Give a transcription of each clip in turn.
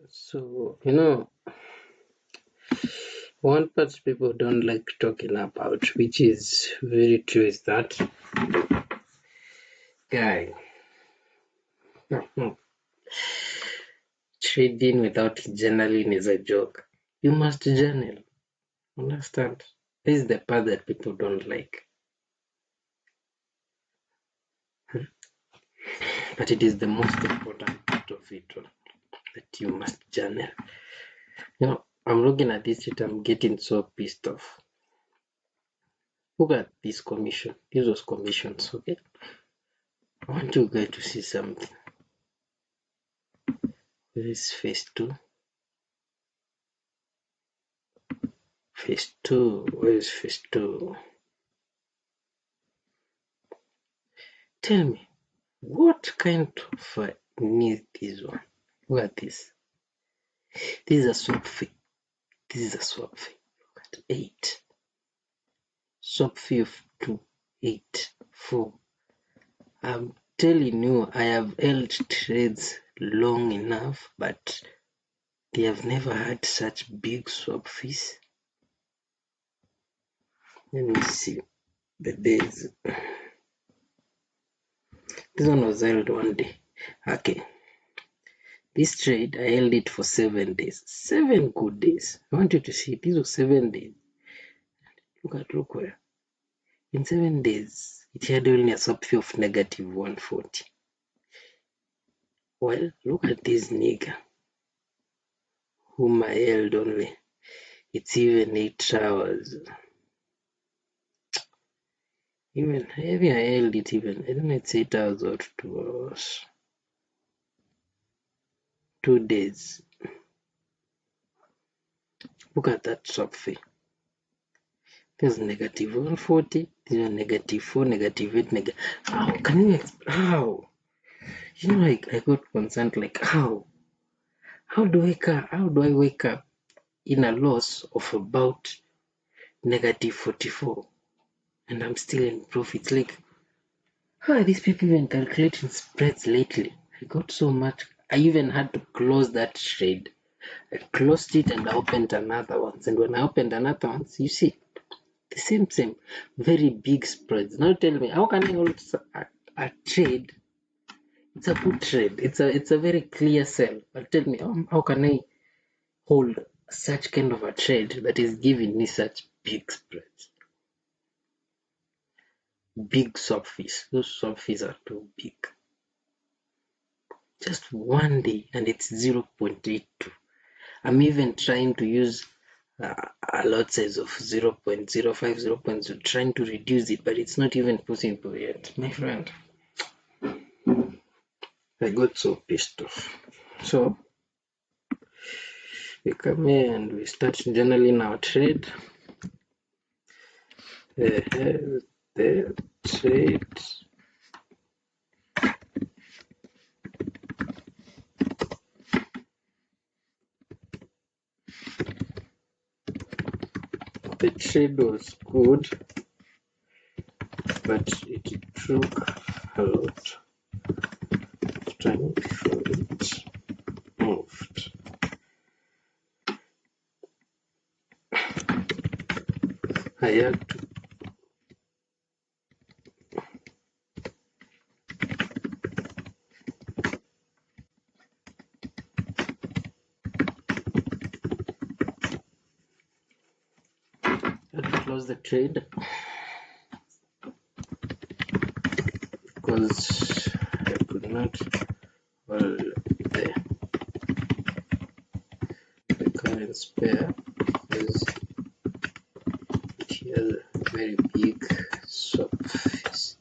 So, one part people don't like talking about, which is very true, is that guy. Trading without journaling is a joke. You must journal. Understand? This is the part that people don't like. But it is the most important part of it all, that you must journal. I'm looking at this shit, I'm getting so pissed off. Look at this commission. These was commissions, okay? I want you guys to see something. Where is phase 2? Phase 2. Where is phase 2? Tell me, what kind of need this one? Look at this. This is a swap fee. This is a swap fee. Look at 8. Swap fee of 2, 8, 4. I'm telling you, I have held trades long enough, but they have never had such big swap fees. Let me see the days. This one was held one day. Okay. This trade, I held it for 7 days. 7 good days. I want you to see, these were 7 days. Look where. In 7 days, it had only a swap fee of negative 140. Well, look at this nigga, whom I held only. It's even 8 hours. Even maybe I held it even. I don't know, it's 8 hours or 2 hours. 2 days. Look at that swap fee. There's negative 140. There's negative 4, negative 8, How can you how? I got concerned, like how do I wake up in a loss of about negative 44 and I'm still in profits? Like, how are these people even calculating spreads lately? I got so much. I even had to close that trade. I closed it and I opened another one. And when I opened another one, you see, the same, very big spreads. Now tell me, how can I hold a trade? It's a good trade. It's a very clear sell. But tell me, how can I hold such kind of a trade that is giving me such big spreads? Big swap fees. Those swap fees are too big. Just one day and it's 0.82. I'm even trying to use a lot size of 0.05, 0.0, trying to reduce it, but it's not even possible yet, my friend. I got so pissed off. So we come here and we start journaling our trade. The trade. The trade was good, but it took a lot of time before it moved. I had to close the trade because I could not hold the current pair because it has a very big swap fees.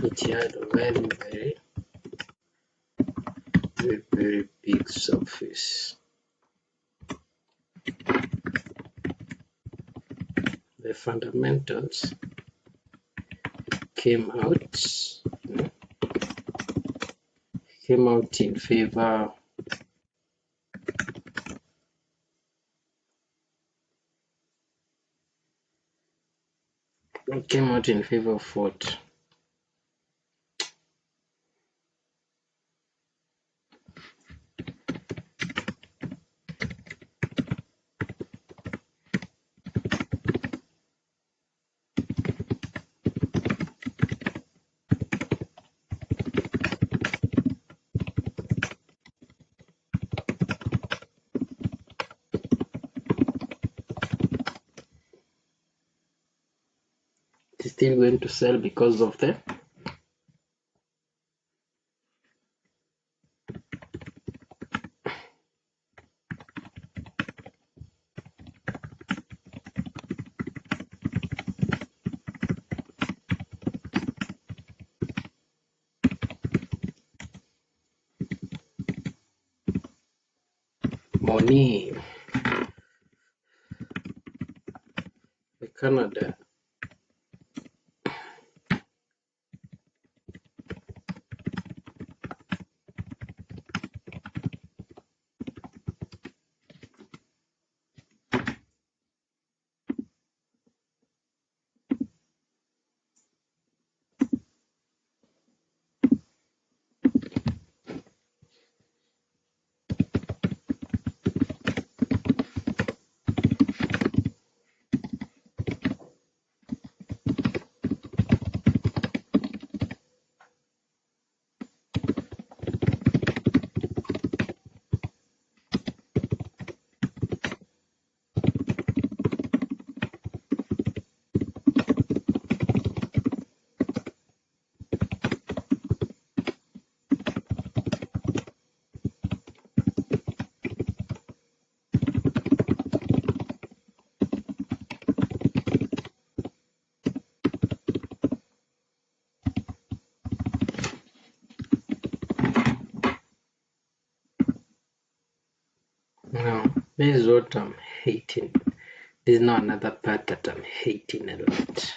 It had a very big swap fees. The fundamentals came out in favor of what? still going to sell because of the money. The Canada. No, this is what I'm hating. This is not another part that I'm hating a lot.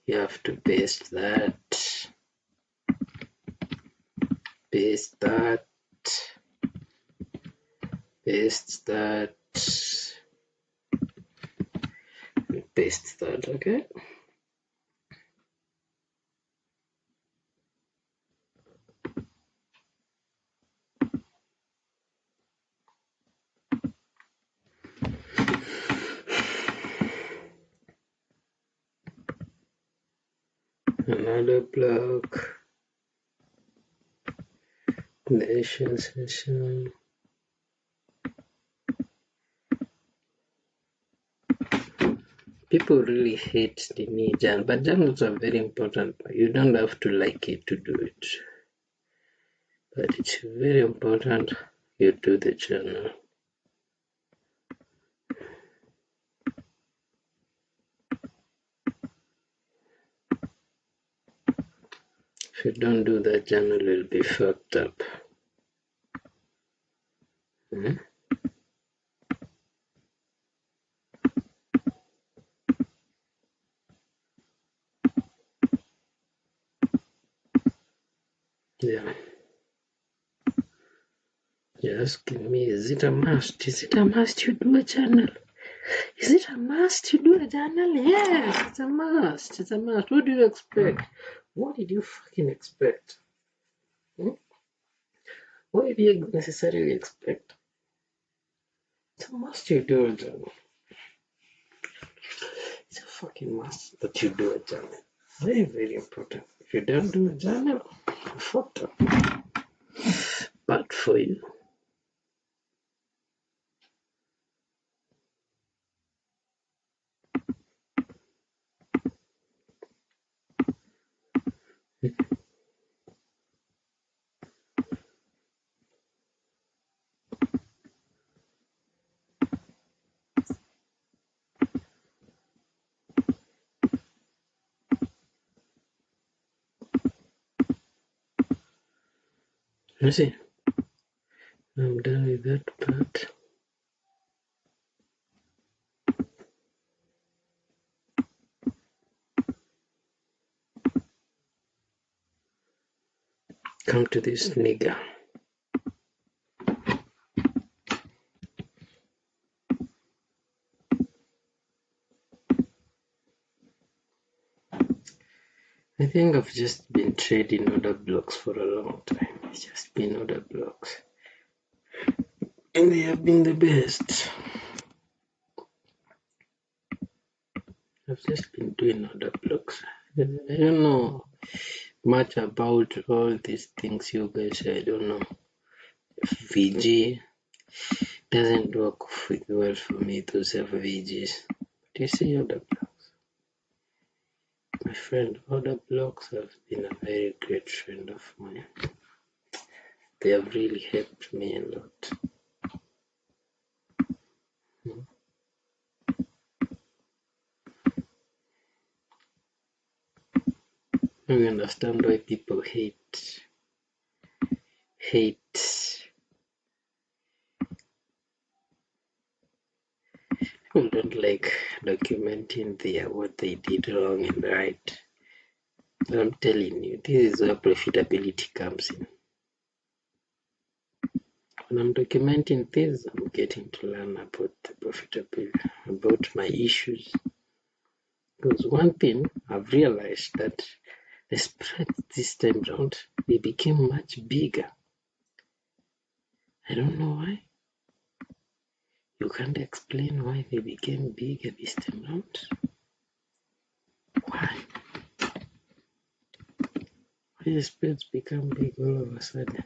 You have to paste that, paste that, paste that, and paste that, okay? Another block, the Asian session. People really hate the new journal, but journals are very important. You don't have to like it to do it, but it's very important you do the journal. If you don't do that journal, you'll be fucked up. Hmm? Yeah. You're asking me, is it a must? Is it a must you do a journal? Is it a must you do a journal? Yes, it's a must. It's a must. What do you expect? What did you fucking expect? Hmm? What did you necessarily expect? It's a must you do a journal. It's a fucking must that you do a journal. Very, very important. If you don't do a journal, you're fucked up. Bad for you. You see, I'm done with that part. Come to this nigga. I think I've just been trading order blocks for a long time. It's just been order blocks. And they have been the best. I've just been doing order blocks. I don't know much about all these things you guys say. I don't know. VG doesn't work well for me to save VGs. But you see order blocks. My friend, order blocks have been a very great friend of mine. They have really helped me a lot. I understand why people hate. People don't like documenting what they did wrong and right. But I'm telling you, this is where profitability comes in. When I'm documenting this, I'm getting to learn about the profitability, about my issues. Because one thing I've realized that the spread this time round, they became much bigger. I don't know why. You can't explain why they became bigger this time round. Why? Why the spreads become big all of a sudden?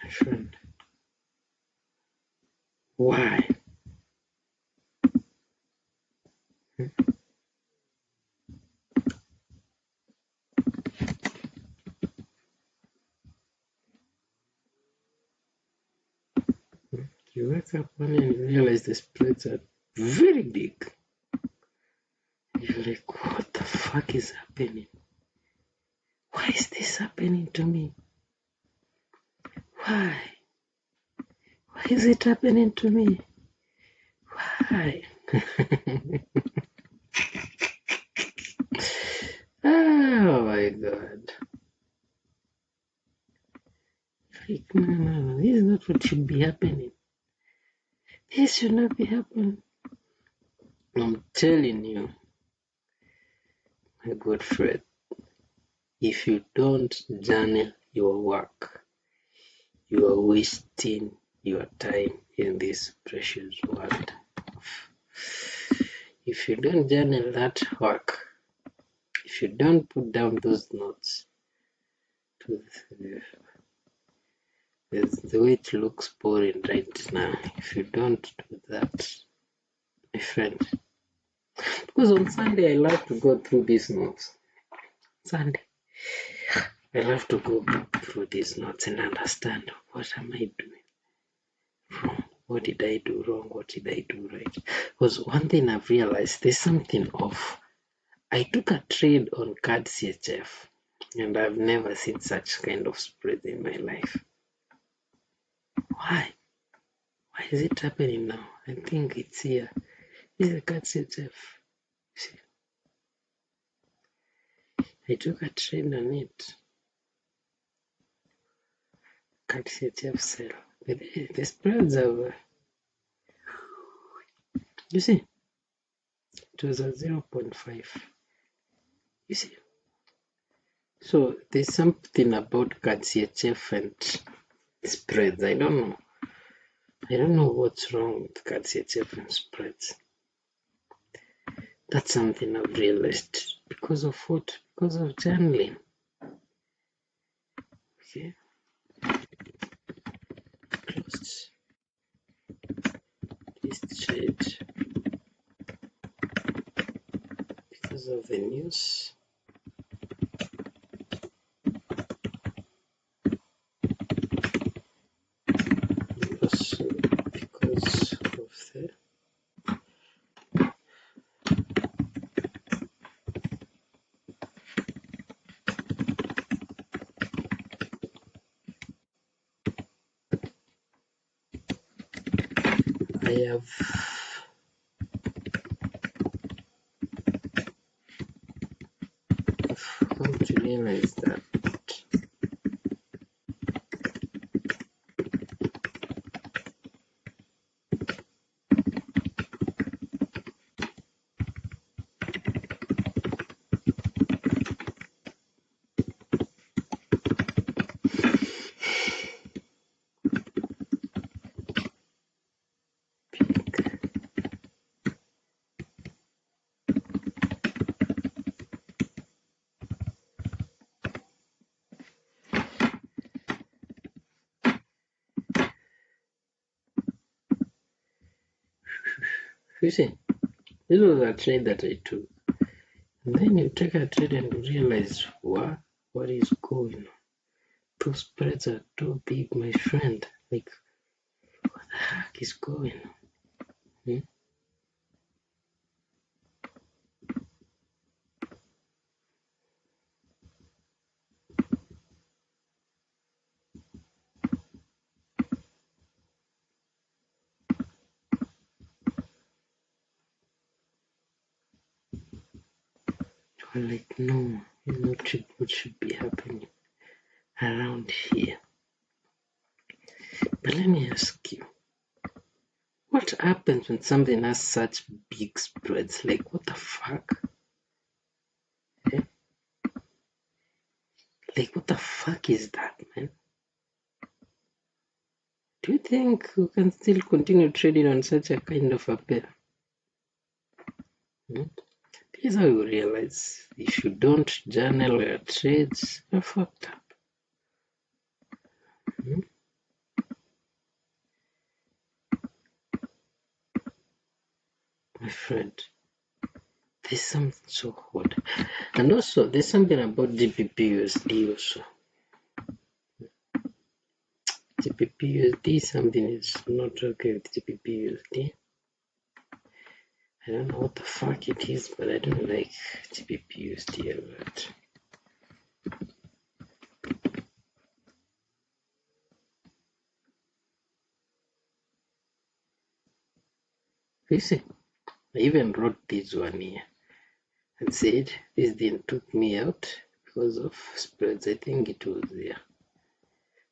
My friend, why? You wake up one day and you realize the spreads are very big. You're like, what the fuck is happening? Why is this happening to me? Why? Why is it happening to me? Why? Oh my god. Like, no, this is not what should be happening. This should not be happening. I'm telling you, my good friend, if you don't journal your work, you are wasting your time in this precious world. If you don't journal that work, if you don't put down those notes to the way it looks boring right now, if you don't do that, my friend, because on Sunday I love to go through these notes. Sunday, I love to go through these notes and understand what am I doing wrong? What did I do wrong? What did I do right? Because one thing I've realized, there's something off. I took a trade on CAD CHF and I've never seen such kind of spread in my life. Why? Why is it happening now? I think it's here. This is CAD CHF. See? I took a trade on it. CAD CHF sell. But the spreads are, you see, it was a 0.5. You see? So there's something about CAD CHF and spreads. I don't know. I don't know what's wrong with CAD CHF and spreads. That's something I've realized. Because of what? Because of journaling. Okay. Closed this trade because of the news. Also because of the I have come to realize that You see, this was a trade that I took. And then you take a trade and you realize what is going on. Those spreads are too big, my friend. Like, what the heck is going on? Hmm? I'm like, no, it's not what should be happening around here. But let me ask you, what happens when something has such big spreads? Like, what the fuck? Eh? Like, what the fuck is that, man? Do you think we can still continue trading on such a kind of a pair? Here's how you realize if you don't journal your trades, you're fucked up. My friend, there's something so odd. And also, there's something about GBP/USD also. GBP/USD, something is not okay with GBP/USD. I don't know what the fuck it is, but I don't like GBP/USD a lot. You see, I even wrote this one here and said this didn't took me out because of spreads. I think it was there.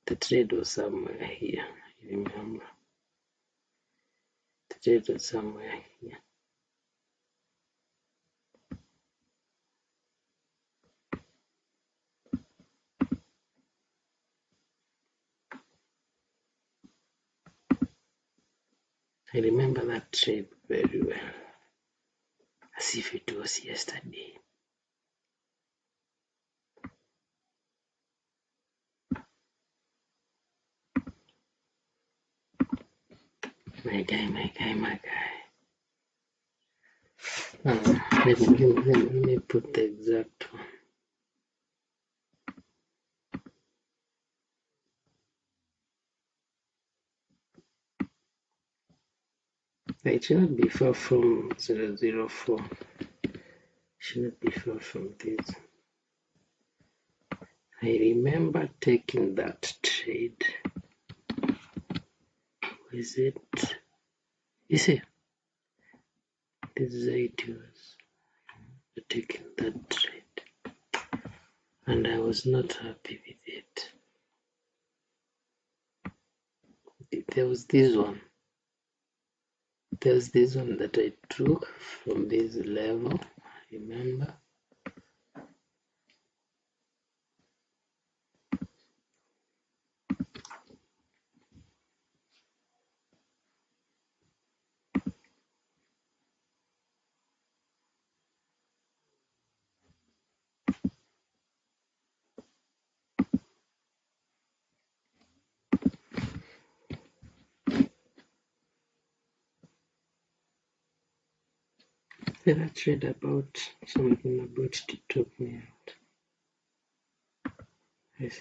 The trade was somewhere here. You remember? The trade was somewhere here. I remember that trade very well, as if it was yesterday. My guy. Let me put the exact one. It should not be far from 004. Should not be far from this. I remember taking that trade. Is it? You see, this is how it was. Taking that trade, and I was not happy with it. There was this one. There's this one that I took from this level. Remember? Then I read about something about to took me out. Yes.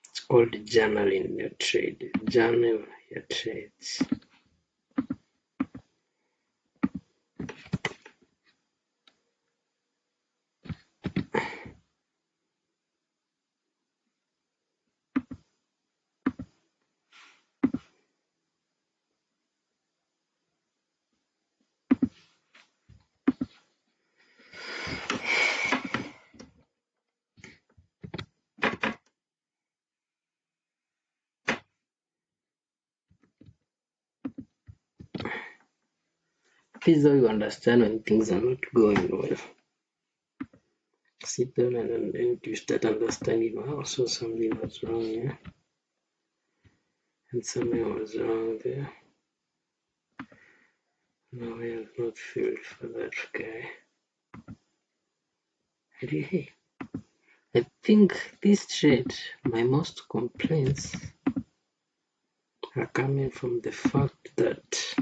It's called journaling your trade. Journal your trades. This is how you understand when things are not going well. Sit down and then you start understanding, wow, so something was wrong here. And something was wrong there. No, I have not filled for that guy. Hey, I think this trade, my most complaints are coming from the fact that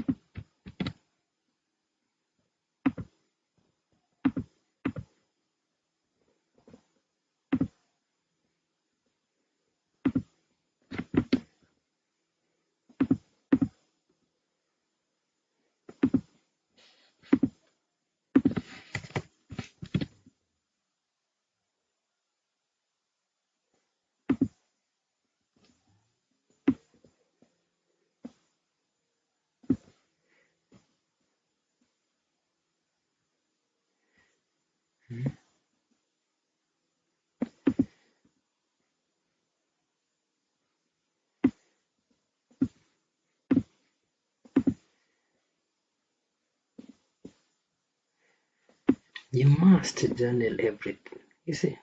you must journal everything. You see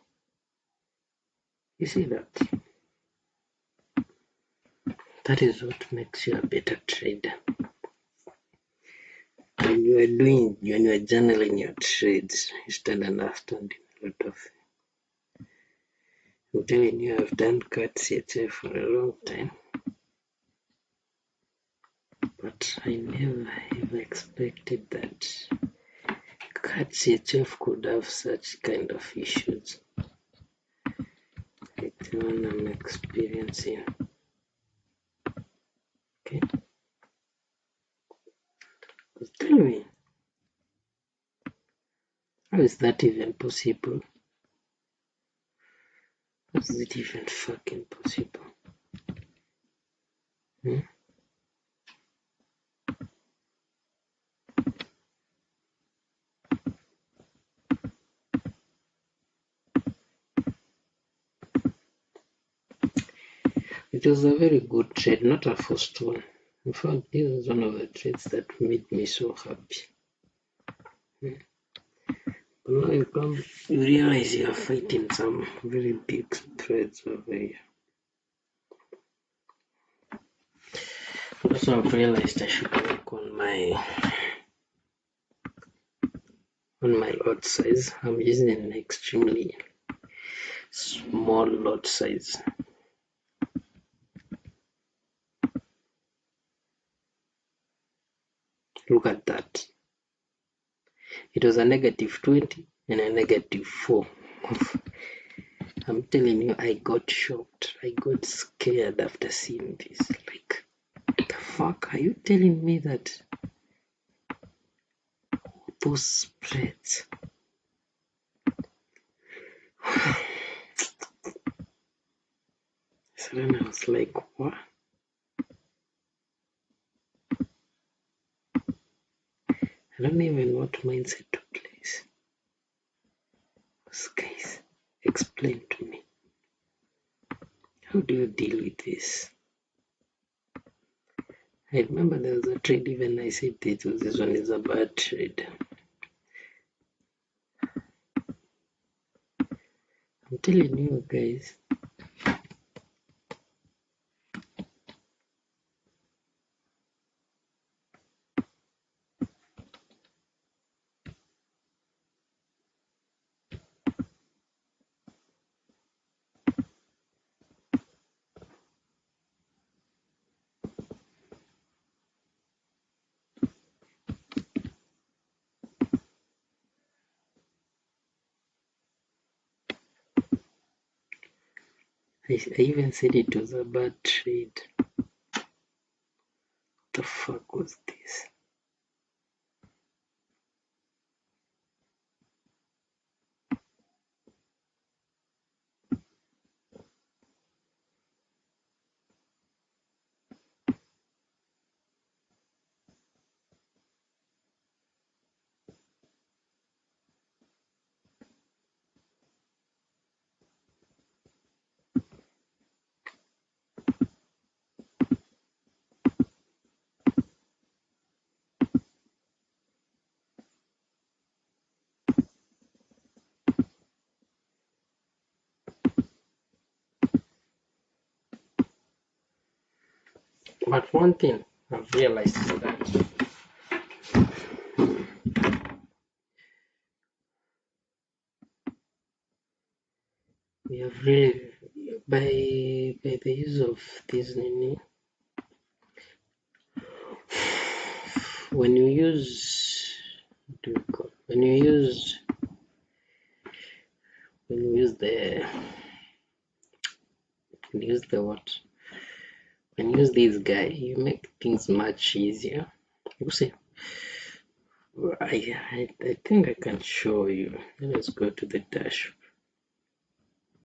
that? That is what makes you a better trader. When you are journaling your trades, you start understanding a lot of things. I'm telling you, I've done CAT CHF for a long time, but I never ever expected that CAT CHF could have such kind of issues like the one I'm experiencing. Okay, tell me, how is that even possible? How is it even fucking possible? It was a very good trade, not a first one. In fact, this is one of the trades that made me so happy. But now you realize you are fighting some very big spreads over here. Also, I've realized I should work on my lot size. I'm using an extremely small lot size. Look at that. It was a -20 and a -4. I'm telling you, I got shocked. I got scared after seeing this. Like, the fuck? Are you telling me that those spreads? So then I was like, what? I don't even know what mindset took place. Guys, explain to me. How do you deal with this? I remember there was a trade, even I said this one is a bad trade. I'm telling you guys. I even said it was a bad trade. What the fuck was this? But one thing I've realized is that we have really, by the use of this nini, when you use, what do you call, when you use the what, when you use this guy, you make things much easier. You see, I think I can show you. Let's go to the dash.